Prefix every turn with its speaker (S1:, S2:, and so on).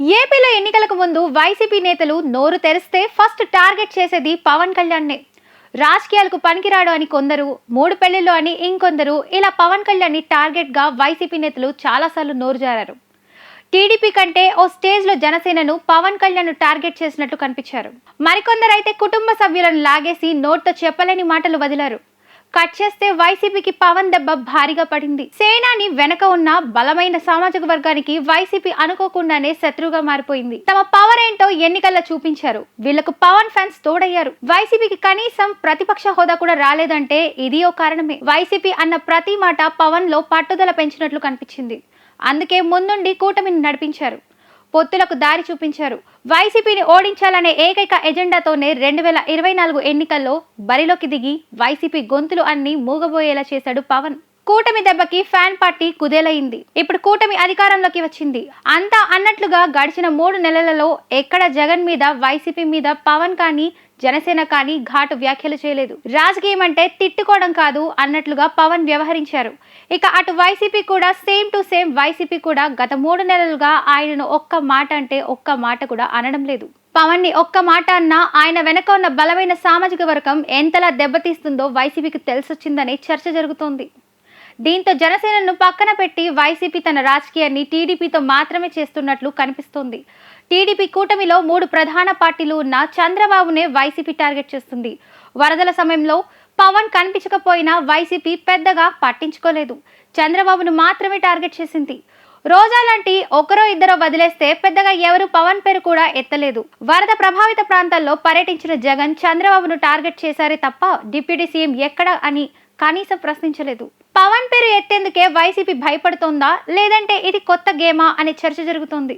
S1: ఏపీలో ఎన్నికలకు ముందు వైసీపీ నేతలు నోరు తెరిస్తే ఫస్ట్ టార్గెట్ చేసేది పవన్ కళ్యాణ్నే. రాజకీయాలకు పనికిరాడు అని కొందరు, మూడు పెళ్లిళ్ళు అని ఇంకొందరు, ఇలా పవన్ కళ్యాణ్ ని టార్గెట్ గా వైసీపీ నేతలు చాలాసార్లు నోరు జారారు. టీడీపీ కంటే ఓ స్టేజ్ లో జనసేనను పవన్ కళ్యాణ్ టార్గెట్ చేసినట్లు కనిపించారు. మరికొందరైతే కుటుంబ సభ్యులను లాగేసి నోట్తో చెప్పలేని మాటలు వదిలారు. కట్ చేస్తే వైసీపీకి పవన్ దెబ్బ భారీగా పడింది. సేనాని వెనక ఉన్న బలమైన సామాజిక వర్గానికి వైసీపీ అనుకోకుండానే శత్రువుగా మారిపోయింది. తమ పవర్ ఏంటో ఎన్నికల్లో చూపించారు. వీళ్లకు పవన్ ఫ్యాన్స్ తోడయ్యారు. వైసీపీకి కనీసం ప్రతిపక్ష హోదా కూడా రాలేదంటే ఇది ఓ కారణమే. వైసీపీ అన్న ప్రతి మాట పవన్ లో పట్టుదల పెంచినట్లు కనిపించింది. అందుకే ముందుండి కూటమిని నడిపించారు. పొత్తులకు దారి చూపించారు. వైసీపీని ఓడించాలనే ఏకైక ఎజెండాతోనే 2024 ఎన్నికల్లో బరిలోకి దిగి వైసీపీ గొంతులు అన్ని మూగబోయేలా చేశాడు పవన్. కూటమి దెబ్బకి ఫ్యాన్ పార్టీ కుదేలైంది. ఇప్పుడు కూటమి అధికారంలోకి వచ్చింది. అంతా అన్నట్లుగా గడిచిన 3 నెలలలో ఎక్కడ జగన్ మీద, వైసీపీ మీద పవన్ కానీ జనసేన కానీ ఘాటు వ్యాఖ్యలు చేయలేదు. రాజకీయం అంటే తిట్టుకోవడం కాదు అన్నట్లుగా పవన్ వ్యవహరించారు. ఇక అటు వైసీపీ కూడా సేమ్ టు సేమ్. వైసీపీ కూడా గత 3 నెలలుగా ఆయనను ఒక్క మాట అంటే ఒక్క మాట కూడా అనడం లేదు. పవన్ ని ఒక్క మాట అన్నా ఆయన వెనక ఉన్న బలమైన సామాజిక వర్గం ఎంతలా దెబ్బతీస్తుందో వైసీపీకి తెలిసొచ్చిందనే చర్చ జరుగుతోంది. దీంతో జనసేనను పక్కన పెట్టి వైసీపీ తన రాజకీయాన్ని టీడీపీతో మాత్రమే చేస్తున్నట్లు కనిపిస్తోంది. టీడీపీ కూటమిలో 3 ప్రధాన పార్టీలు ఉన్న చంద్రబాబునే వైసీపీ టార్గెట్ చేస్తుంది. వరదల సమయంలో పవన్ కనిపించకపోయినా వైసీపీ పెద్దగా పట్టించుకోలేదు. చంద్రబాబును మాత్రమే టార్గెట్ చేసింది. రోజా లాంటి ఒకరో ఇద్దరో వదిలేస్తే పెద్దగా ఎవరు పవన్ పేరు కూడా ఎత్తలేదు. వరద ప్రభావిత ప్రాంతాల్లో పర్యటించిన జగన్ చంద్రబాబును టార్గెట్ చేశారే తప్ప డిప్యూటీ సీఎం ఎక్కడ అని కనీసం ప్రశ్నించలేదు. పవన్ పేరు ఎత్తేందుకే వైసీపీ భయపడుతోందా, లేదంటే ఇది కొత్త గేమా అనే చర్చ జరుగుతోంది.